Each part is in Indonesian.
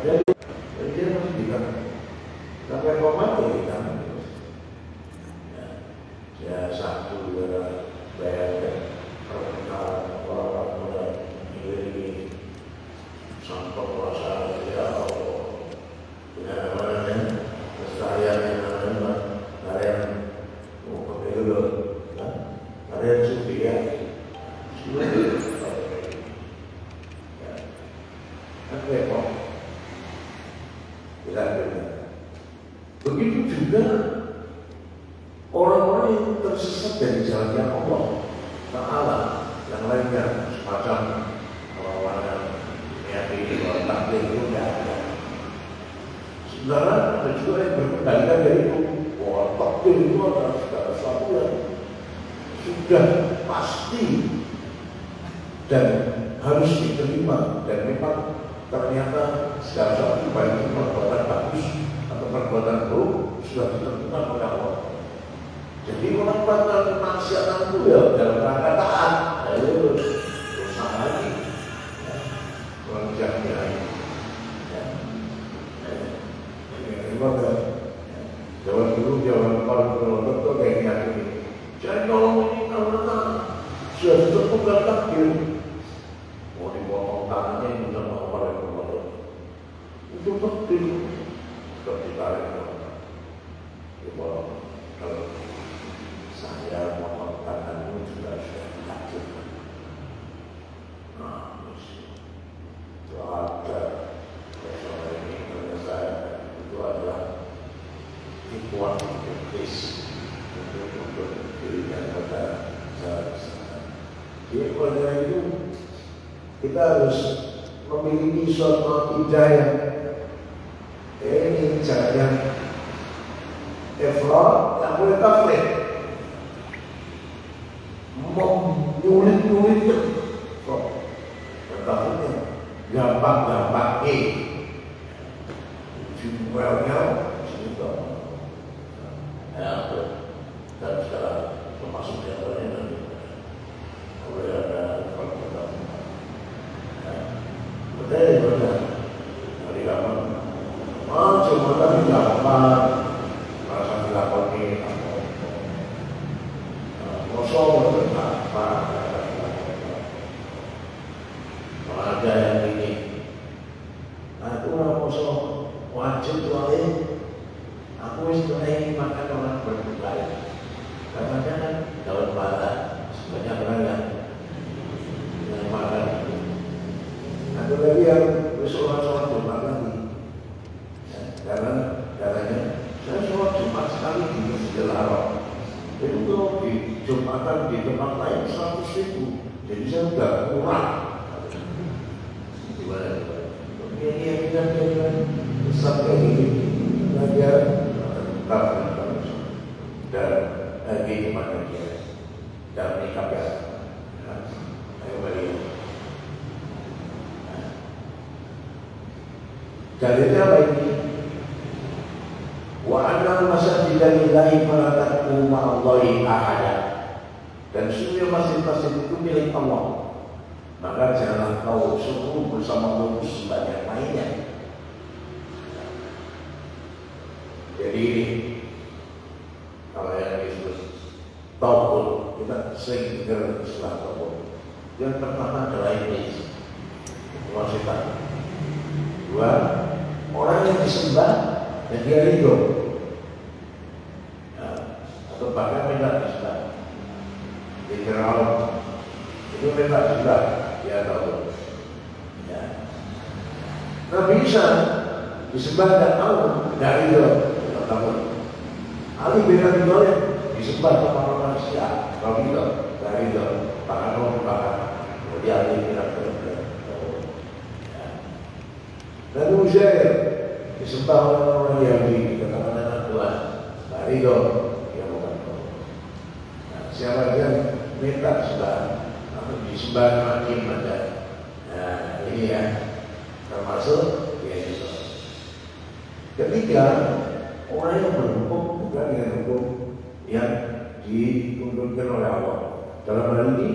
Jadi dia masih dikan sampai koma tuh dikan. Ya satu bayar permintaan orang muda ini sampai puasa ya Allah. Dengan namanya keseharian yang namanya karya pemilu, karya sufi ya. Begitu juga orang-orang yang tersesat dari jalannya Allah Ta'ala yang lainnya semacam orang-orang yang meyakini takdir itu tidak ada. Sebenarnya ada juga yang berpendalikan dari itu bahwa takdir itu adalah segala sesuatu yang sudah pasti dan harus diterima, dan memang ternyata segala sesuatu baik itu perbuatan bagus atau perbuatan buruk sudah ditentukan oleh Allah. Jadi orang melakukan maksiatan itu ya dalam rangka taat, itu usaha lagi, orang jahat Jawa dulu, Jawa kalau betul kayak gini. Jadi kalau ini karena sudah ditentukan takdir, mau dipotong tangannya itu sama orang yang itu takdir, sudah ditarik. Kalau saya potong tanganmu juga sudah ditakdirkan. Nah, itu ada persoalan ini karena saya itu adalah tipuan iblis untuk dirinya pada saat. Jadi pada itu kita harus memiliki suatu hidayah. Ini jangan efrod, yang boleh tafsir, menyulit-nyulit tafsirnya gampang-gampang jumlahnya segitu. Ya, dan sekarang termasuk yang lainnya boleh ada perbuatan. Betul. Dari kapan? Cuma tadi gampang. Kosong berapa? Kalau ada yang ini, aku orang kosong wajib tuain. Aku istilahnya makan orang berbudaya. Karena kan daun bata sebanyak orang yang makan. Ada lagi yang sholat Jumat lagi. Karena katanya saya sholat Jumat sekali di Masjidil Haram. Itu kalau di Jumatan di tempat lain 100.000, jadi saya sudah kurang. Gimana? Ini sampai ini belajar dan ini mana dia dan nikah ya. Ayo balik. Jadi apa ini? Wa anna masajida lillahi fala tad'u ma'allahi ahada. Dan sungguh masjid-masjid itu milik Allah. Maka janganlah kau sungguh bersama Allah sebanyak lainnya. Jadi kalau yang disebut tauhid, kita sering dengar istilah tauhid. Yang pertama adalah iblis, setan. Dua, orang yang disembah dan dia ridho, atau bahkan minta disembah. Di Firaun itu minta disembah, dia tahu. Ya. Nabi Isa disembah dan tahu, tidak ridho, tidak tahu. Ali bin Abi Thalib disembah sama manusia, kalau ridho, tidak ridho, bahkan mau dibakar. Kemudian Ali bin Abi Thalib Nabi Uzair disembah oleh orang Yahudi, dikatakan anak Tuhan, tidak ridho, dia bukan tahu. Siapa yang minta disembah, atau disembah makin ada. Nah ini ya, termasuk ya itu. Ketiga, orang yang berhukum bukan dengan hukum yang dituntunkan oleh Allah. Dalam hal ini,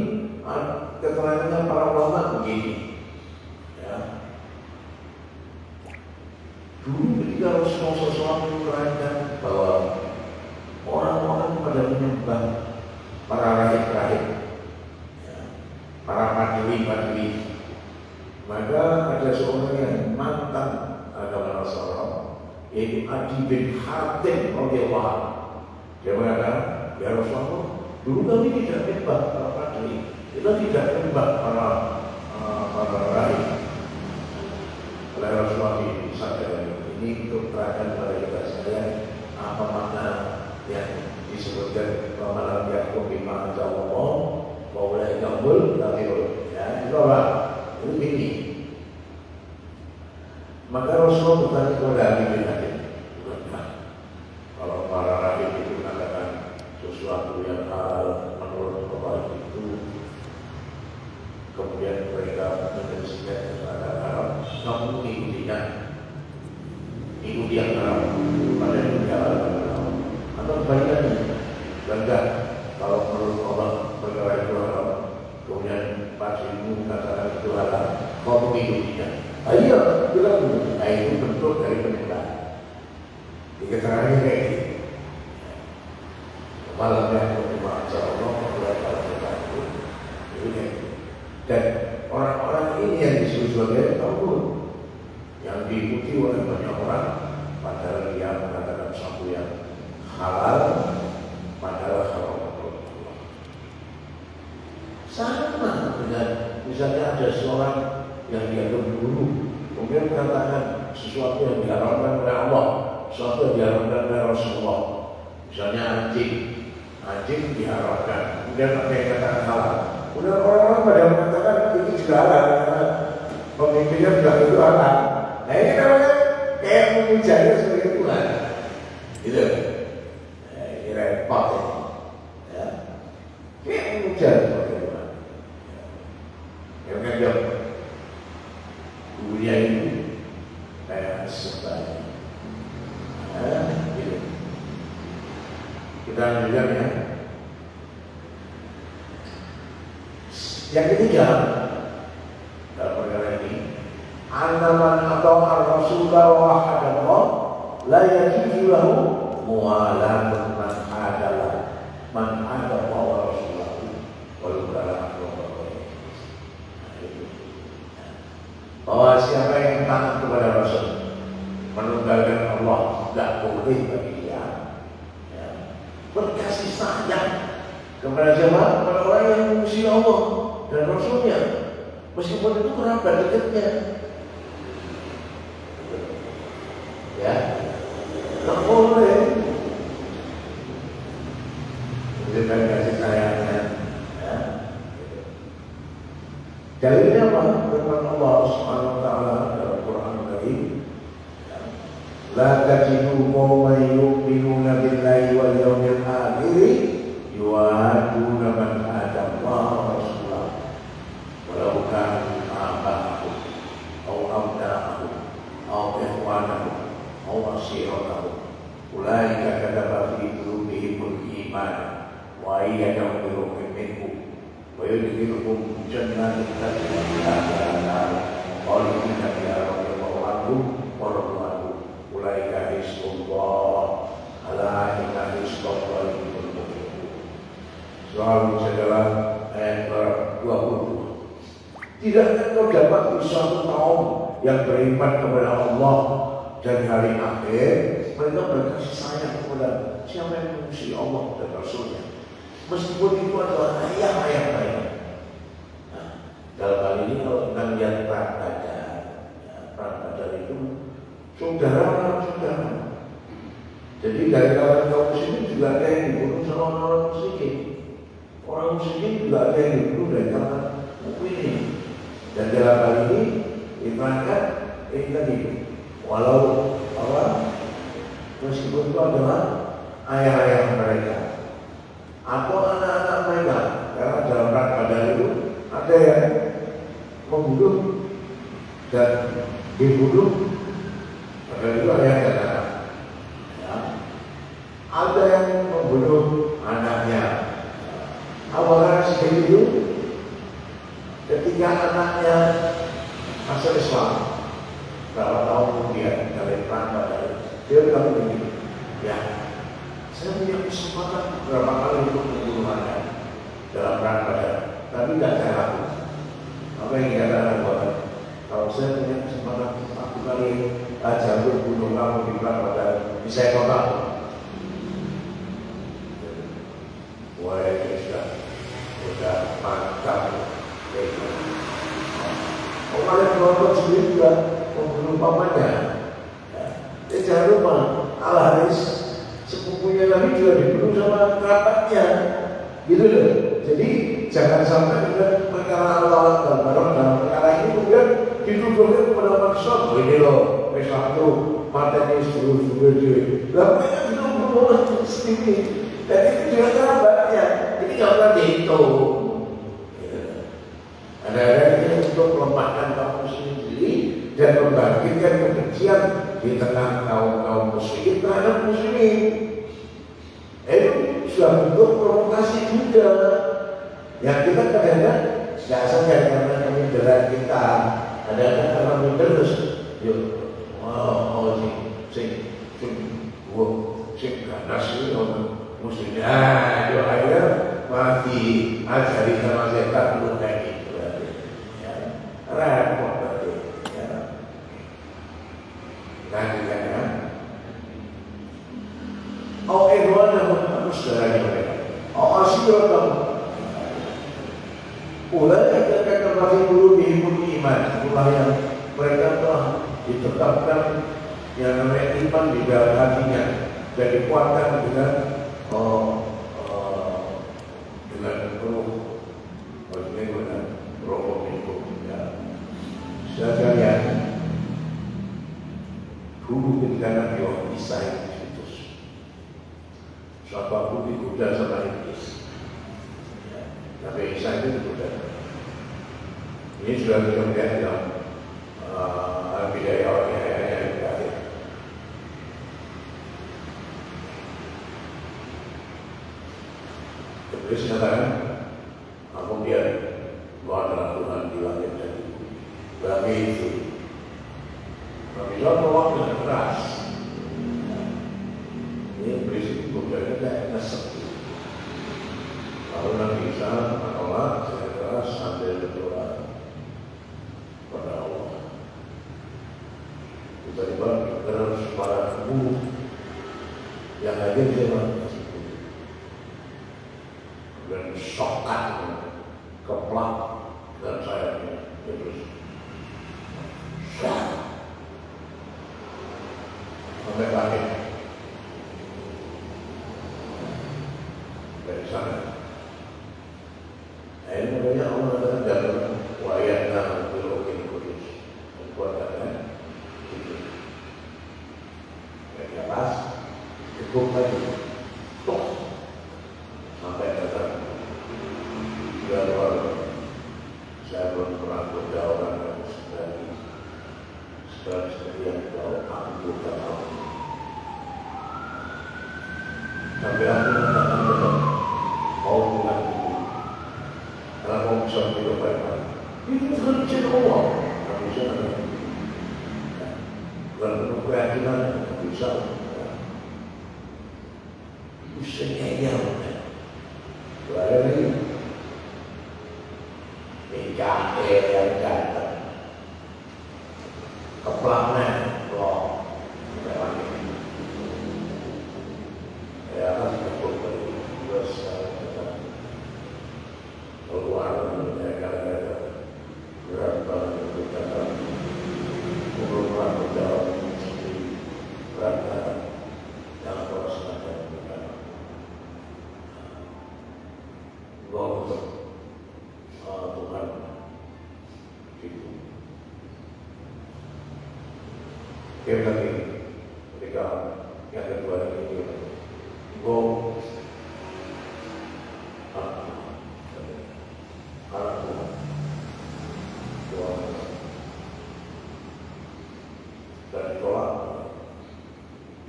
keterangannya para ulama begini. Ya. Dulu ketika Rasulullah SAW menerangkan bahwa orang-orang pada menyembah para rahib-rahib, ya, para padri-padri, maka ada seorang yang mantan agama Nasrani, yaitu Adi bin Hatim radhiyallahu anhu. Dia mengatakan, ya Rasulullah, dulu kami tidak menyembah para padri, kita tidak menyembah para rahib. Oleh Rasulullah sadar ini untuk terangkan pada kita sekalian apa makna yang disebutkan malam yakum bima anzalallah wa ulaika humul kafirun. Ya, itu apa? Itu ini. Maka Rasulullah bertanya kepada Ali bin Hatim, bukankah kalau para rahib itu mengatakan sesuatu yang halal menurut Allah itu, kemudian mereka menjelaskan kepada Arab, kamu mengikutinya, ikuti yang Arab, pada yang halal atau kebalikannya, dan kalau menurut Allah perkara itu halal, kemudian pastimu katakan itu halal, kau mengikutinya. Ayo, bilang, nah itu bentuk dari penyembah. Dikatakannya kayak gitu. Malamnya berjemaah Allah, berkata itu. Dan orang-orang ini yang disebut sebagai tauhid, yang diikuti oleh banyak orang, padahal dia mengatakan sesuatu yang halal, padahal haram. Sama dengan misalnya ada seorang yang dia berburu, kemudian mengatakan sesuatu yang diharamkan oleh Allah, sesuatu yang diharamkan oleh Rasulullah. Misalnya anjing diharamkan, kemudian ada yang katakan halal. Kemudian orang-orang pada mengatakan itu juga halal karena pemimpinnya bilang itu halal. Nah ini namanya kayak memujanya sebagai Tuhan, gitu. Ini repot ini, ya. Kayak memuja sebagai Tuhan. Ya kan dia dunia ini kayak sebagai, gitu. Kita lanjutkan ya. Yang ketiga dalam perkara ini, anaman atau ar-rasulullah wa hadallah la yajuzu lahu muwalatun man hadallah wa rasulahu wal kalam bahwa siapa yang taat kepada Rasul, menunggalkan Allah, tidak boleh bagi dia, ya, berkasih sayang kepada siapa? Kepada orang yang mengusir Allah dan Rasulnya, meskipun itu kerabat dekatnya, ya, tak boleh. Menunjukkan kasih sayangnya, ya. Dalilnya apa? Firman Allah Subhanahu wa taala dalam Quran Karim, la tajidu qauman yu'minuna billahi wal yawmil akhir yu'aduna man hadallahu wa rasulahu walau kanu aba'ahum aw abna'ahum aw ikhwanahum aw ashiratahum ulaika kataba fi qulubihimul iman wa ayyadahum bi ruhin minhu wa yudkhiluhum jannatin tajri min tahtiha al-anhar khalidina fiha radhiyallahu anhum wa radu anhu ulaika hizbullah ala inna hizballahi humul muflihun. Soal adalah ayat 22. Tidak akan kau dapat suatu kaum yang beriman kepada Allah dan hari akhir, mereka berkasih sayang kepada siapa yang mengasihi Allah dan Rasulnya, meskipun itu adalah ayah-ayah mereka. Nah, dalam hal ini kalau kita lihat perang Badar, ya, perang Badar itu saudara-saudara. Jadi dari kalangan kaum muslimin juga ada yang dibunuh sama orang musyrikin. Orang musyrikin juga ada yang dibunuh dari kalangan mukminin. Dan dalam hal ini diterangkan tadi, walau Allah meskipun itu adalah ayah-ayah mereka atau anak-anak mereka, karena dalam perang Badar itu ada yang membunuh dan dibunuh, padahal itu ayah dan anak. Ya. Ada yang membunuh anaknya. Awalnya seperti itu, ketika anaknya masuk Islam, berapa tahun kemudian dari perang Dia bilang begini, ya, saya punya kesempatan beberapa kali untuk membunuh Anda dalam perang Badar, tapi tidak saya lakukan. Apa yang dikatakan bahwa kalau saya punya kesempatan satu kali aja untuk bunuh kamu di perang Badar, bisa total. Wah, itu sudah mantap. Orang kelompok sendiri juga membunuh pamannya. Jangan lupa, Al-Haris sepupunya Nabi juga dibunuh sama kerabatnya, gitu loh. Jadi jangan sampai dengan perkara Allah dan dalam perkara ini kemudian dituduhkan kepada manusia. Ini loh, Islam itu matanya seluruh diri. Lalu mereka juga membunuh orang sendiri. Dan itu juga kerabatnya. Ini nggak pernah dihitung. Ada untuk melemahkan kaum muslim sendiri dan membangkitkan kebencian di tengah kaum muslim terhadap muslimin. Itu sudah bentuk provokasi juga. Yang kita kadang-kadang tidak saja karena keminderan kita, ada karena minder terus, yuk, sing ganas ini orang muslim. Nah, yuk akhirnya mati ajari sama setan dulu kayak gitu. Repot berarti, ya. Nanti kan? Oh, Edwan harus dari mereka. Oh, asyik kamu. Ulai kata masih dulu dihimpungi iman. Itulah yang mereka telah ditetapkan yang namanya iman di dalam hatinya dan dikuatkan dengan roh itu. Sekalian dulu ketika Nabi Isa itu siapapun digoda sama iblis, Nabi Isa itu digoda. Ini sudah kita lihat dalam Al-Bidayah wal-Nihayah yang terakhir. Iblis mengatakan, aku dia Tuhan adalah Tuhan di langit dan di bumi. Bagi itu, Nabi Isa menolak dengan keras. Ini iblis itu godanya kayak nyesek. Lalu Nabi Isa menolak dengan keras sambil berdoa pada Allah. Tiba-tiba dengar suara gemuruh yang hadir di dalam tersebut. Dan sokat, keplak dan sayapnya terus. Sampai lahir dari sana. Ini namanya Allah adalah dalam wayatna bilokin kudus. Kekuatannya itu. Mereka pas cukup lagi. Tok. Sampai datang dia luar. Saya belum pernah bekerja orang yang seperti yang tahu aku bukan tahu. Tapi aku mengatakan betul, mau pulang dulu. Karena mau bisa hidup baik-baik. Itu kerja Allah. Tak bisa. Bukan penuh keyakinan, tak bisa. Bisa nyayang. Berada lagi. Mikael yang datang. Keplaknya loh. Ya kan cukup terus keluar negara-negara berapa kita berulang berjalan berapa yang terus ada untuk Tuhan itu. Kita lagi ketika yang kedua ini go anak Tuhan dan tolak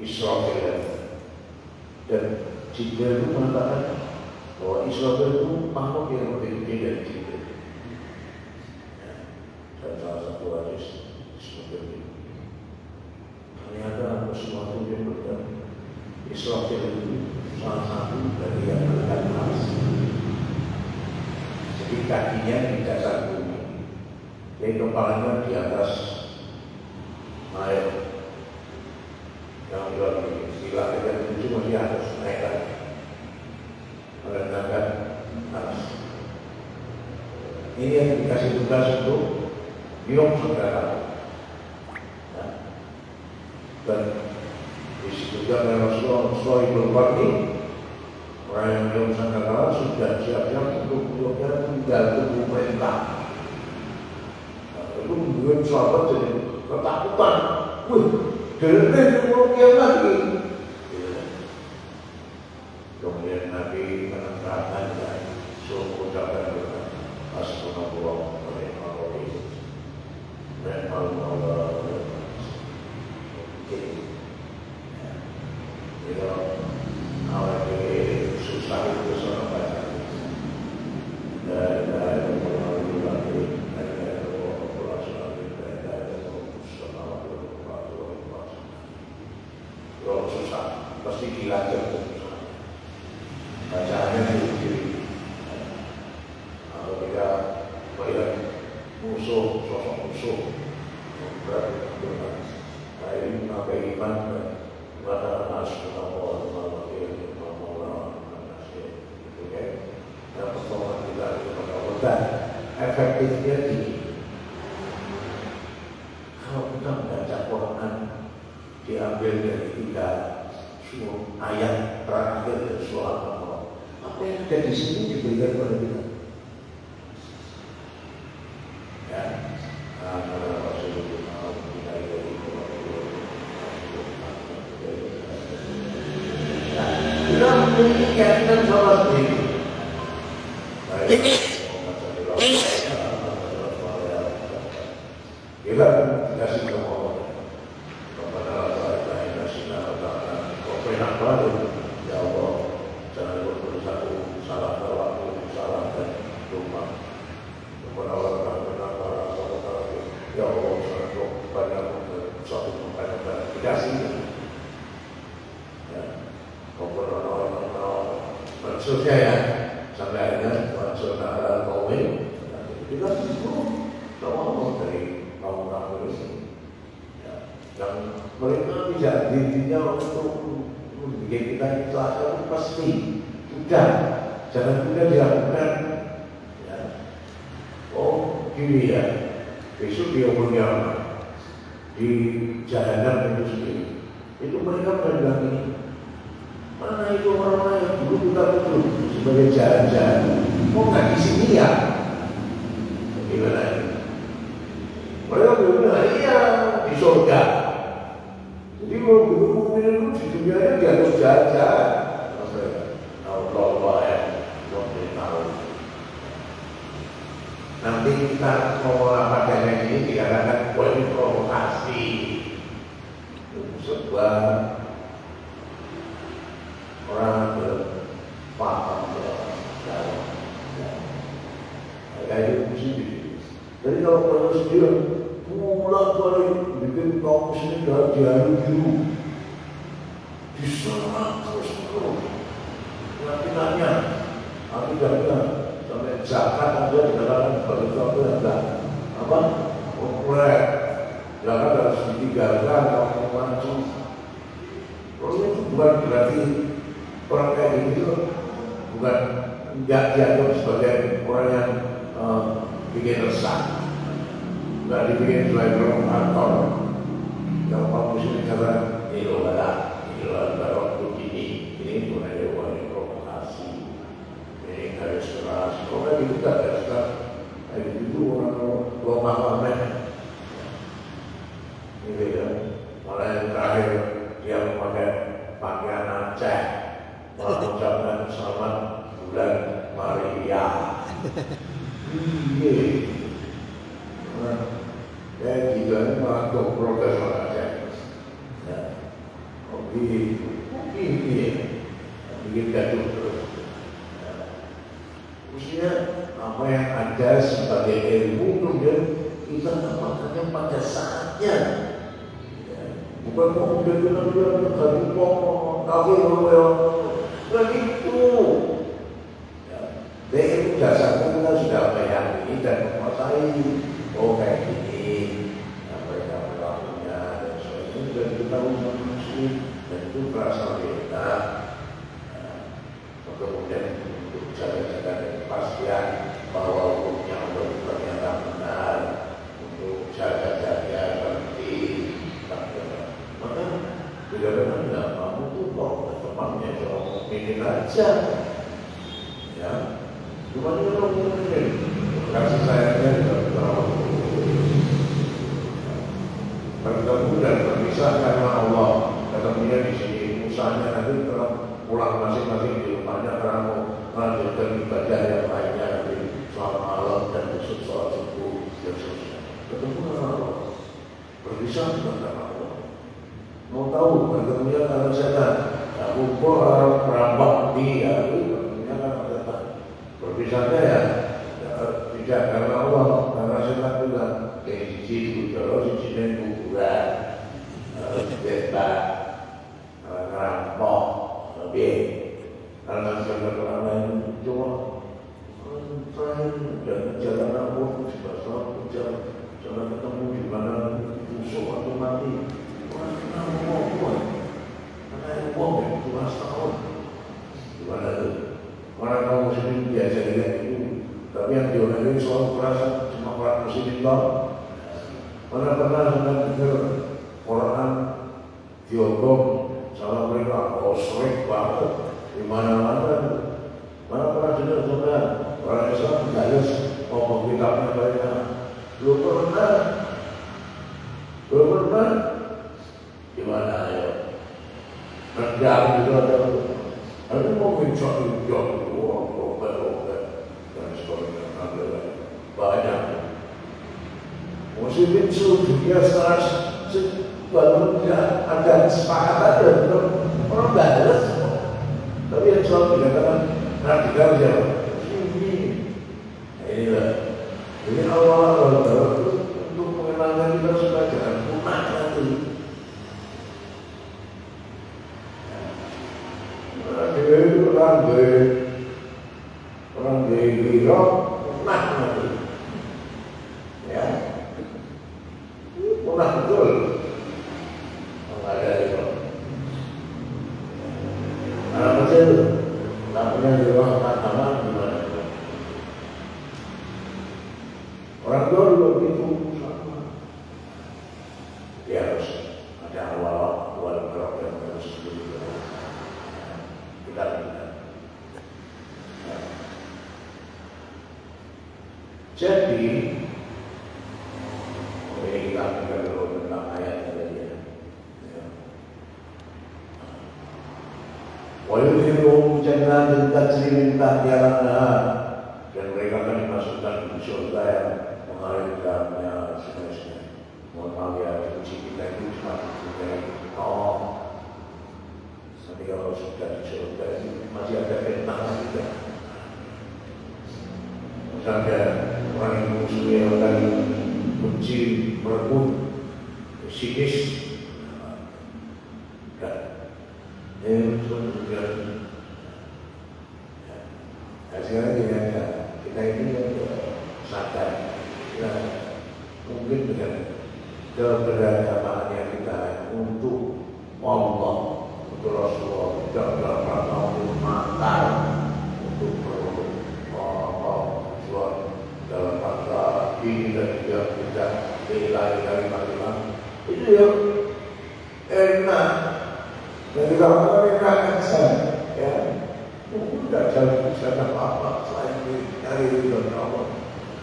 Israel dan Jibril itu mengatakan bahwa Israel itu makhluk yang lebih gede dari Jibril. Dan salah satu hadis seperti ini. Ternyata sesuatu menyebutkan Israfil itu salah satu dari yang berikan Mars. Jadi kakinya di dasar bumi, jadi kepalanya di atas air. Yang dilahirkan itu masih harus naik lagi, merendahkan Mars. Ini yang dikasih tugas untuk Biong Saudara. Dan disebutkan oleh Rasulullah SAW, orang yang Biong Saudara sudah siap-siap untuk tinggal di pemerintah. Itu membuat sahabat jadi ketakutan. Wih, dari mau lagi. Kemudian Nabi menerangkan dan suruh ucapkan Astagfirullah dan Allah. Jadi awal ini susah itu seorang baca. Dan susah, pasti dilatih bacaannya diri. Kalau kita melihat musuh, sosok musuh, ini pakai iman kepada Rasulullah dan pertolongan kita kepada Allah dan efektifnya tinggi. Kalau kita membaca Quran diambil dari 3 ayat terakhir dari surah Al-Baqarah, apa yang ada di sini diberikan kepada kita. Ya, kita memiliki keyakinan sama sendiri. Kita dikasih ke Allah. Ya Allah, jangan berusaha salah waktu, salah dan lupa. Ya Allah, banyak suatu pertanyaan dikasih. Ya, maksudnya ya, sampai akhirnya maksudnya adalah kaum kita disuruh Allah dari kaum kafir ini. Yang mereka tidak dirinya untuk membuat kita itu akan pasti sudah jangan kita dilakukan. Ya. Oh gini ya, besok dia punya di jahanam itu sendiri. Itu mereka bilang ini, mana itu orang-orang yang dulu kita tutup sebagai jalan-jalan, kok nggak di sini ya? Gimana ini? Mereka bilang iya di surga. Jadi kalau dulu itu di dunia dia harus jalan-jalan. Allah ya, tahu. Nanti kita mau apa dengan ini dikatakan ini provokasi. Sebuah orang berpaham dalam kayak itu sendiri. Jadi kalau terus dia mulai bikin kaum muslim dalam dialog biru diserang terus nanti akibatnya sampai zakat aja dikatakan sebagai sesuatu yang apa populer, zakat harus ditinggalkan kalau maju. Kalau itu bukan berarti orang kayak gitu bukan nggak dianggap sebagai orang yang bikin resah. Nggak dibikin sebagai provokator. Kalau kamu muslim kata ini loh ini bukan ada uang provokasi, ini garis keras. Kalau kayak gitu tak garis keras, kayak gitu orang pahlawan. Ini ya, malah yang terakhir dia memakai pakaian Aceh, mengucapkan selamat bulan Maria. Iya. Kayak gitu ini malah protes orang Aceh. Ya, ini bikin gaduh terus. Usia apa yang ada sebagai ilmu kemudian kita dapatkannya pada saatnya. Bukan mau dia kali mau kafir bukan itu. Ya. Dia itu dasarnya kita sudah meyakini dan menguasai. Oh kayak gini, mereka melakukannya dan sebagainya sudah diketahui sama muslim dan itu berasal beda. Kemudian untuk jaga-jaga dan kepastian bahwa hukumnya Allah ternyata benar, untuk jaga-jaga seperti maka bagaimana tidak mampu itu kok temannya kalau ingin aja, ya, cuma itu kalau mungkin kasih sayangnya tidak terlalu bertemu dan berpisah karena Allah. Ketemunya di sini, usahanya nanti pulang masing-masing di rumahnya karena mau melanjutkan ibadah yang lainnya nanti sholat malam dan besok sholat subuh dan seterusnya. Ketemu dengan Allah, berpisah dengan Allah. Mau tahu ketemunya karena setan, ya kumpul orang perampok dia itu ketemunya karena setan. Berpisahnya ya tidak karena Allah, karena setan juga kayak sisi kalau sisi dan kuburan, bebas, rampok. Karena orang lain cuma jalan aku sebab jalan ketemu di mana busuk atau mati. Karena uang cuma setahun. Gimana itu? Orang kaum muslimin biasa dengan itu, tapi yang diorang selalu merasa cuma orang muslimin tahu. Mana pernah dengar orang diogong salah mereka, sering banget di mana-mana. Mana pernah dengar saudara orang Islam harus ngomong kitabnya mereka. Belum pernah. Gimana ya? Rendang juga ada mau bincang uang dan sebagainya. Banyak. Muslimin seluruhnya sekarang baru tidak ada kesepakatan dan orang balas. Tapi yang selalu dikatakan radikal siapa? Ini. Inilah. Jadi awal-awal itu untuk mengenalkan kita supaya jangan punah nanti. Orang gila punah nanti. Ya. Punah betul. Namanya di ruang agama gimana? Orang tua juga begitu sama. Dia harus ada awal gerak yang harus begitu. Kita lihat. Jadi, ini kita akan dulu tentang ayatnya tadi ya. Wayudhilhum jannatin tajri min tahtiha al-anhar, dan mereka akan dimasukkan di surga yang mengalir di dalamnya sungai-sungai. Mohon maaf ya, kunci kita itu cuma sungai. Tapi kalau sudah di surga itu masih ada fitnah juga. Misalnya orang yang musuhnya akan benci, merebut, sinis. Sekarang kita ini sadar, mungkin dengan keberagamaan kita untuk Allah, untuk Rasulullah, tidak dalam rangka untuk makan, untuk berjuang dalam rangka ini dan juga kita nilai dari kalimat itu yang enak. Jadi kalau enak kan ya. Tidak bisa apa-apa selain dari ridho Allah.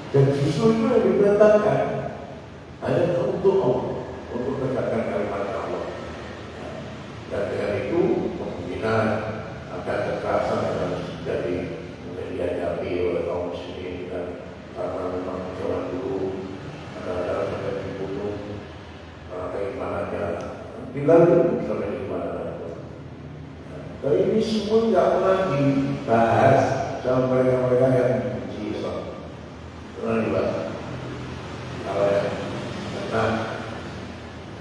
Dan justru itu yang diperintahkan hanya untuk Allah, untuk menegakkan kalimat Allah. Dan dengan itu kemungkinan akan kekerasan yang harus jadi dihadapi oleh kaum muslimin karena memang zaman dulu ada sampai dibunuh karena keimanannya dilalui sampai di mana. Tapi ini semua tidak pernah dibahas sama mereka-mereka yang benci Islam. Pernah dibahas. Kalau yang tentang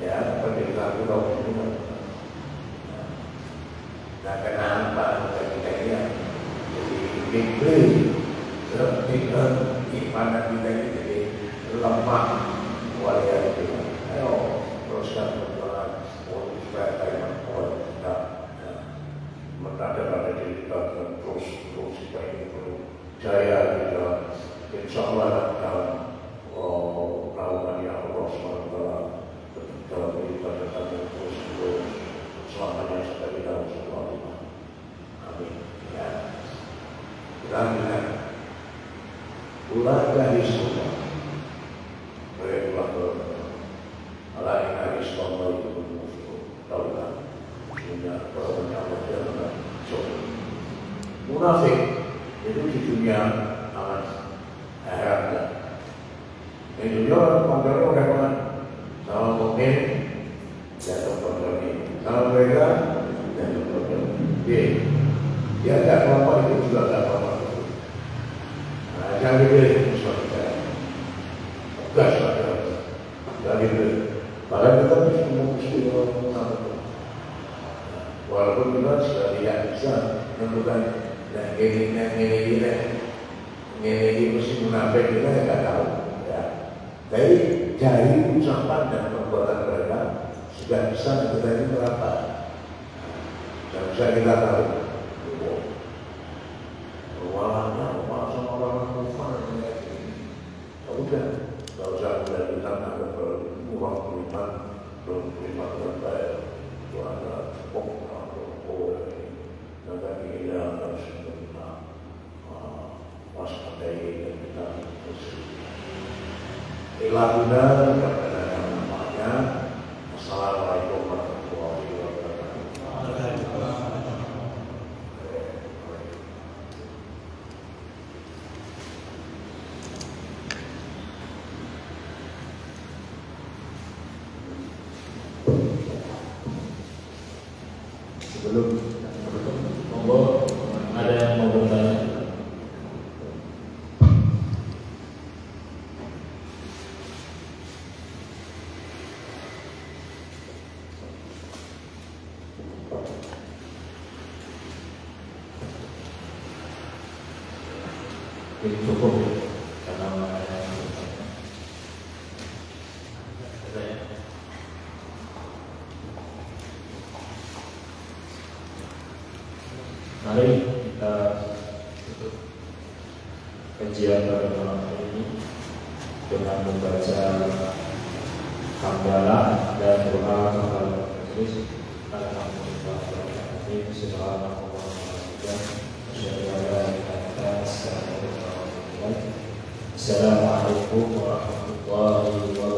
ya pendekatan tahu semua. Nah, kenapa kita ini jadi diklik, tinggal ibadah kita ini jadi lemah, walian itu. Ayo teruskan berjalan, supaya kita tidak mendadak diri kita terus kita ini perlu jaya kita. Insya Allah dalam melakukan yang Allah SWT dalam ibadah kita terus selamanya sampai kita semua. Amin. Ya. Kita ingat ulah dari semua. Mereka Allah yang hari semua itu tahu kan? Punya perbuatan munafik itu di dunia aman akhirat. Di dunia orang orang sama mukmin jatuh pada ini, sama mereka jatuh pada ini. Dia tidak apa-apa itu juga tidak apa-apa. Nah, jangan dipilih sesuatu. Tegas saja. Jangan dipilih. Bahkan kita mesti mengatur. Walaupun kita sudah tidak bisa menentukan ini mesti munafik kita tidak tahu. Ya. Tapi dari ucapan dan perbuatan mereka sudah bisa kita ini berapa. Dan bisa kita tahu. Walanya sama orang kufar udah, nggak usah kita ada uang beriman, belum beriman terbaik, itu ada nanti kita harus menerima waspadai dan kita terus ilahuna kepada namanya. Assalamualaikum warahmatullahi wabarakatuh. Sebelum monggo ada yang mau bertanya. Ini cukup karena ada yang bertanya. Mari kita tutup kajian pada malam hari ini dengan membaca hamdalah dan doa kepada Yesus. Alhamdulillah, subhanallah, Assalamualaikum warahmatullahi wabarakatuh.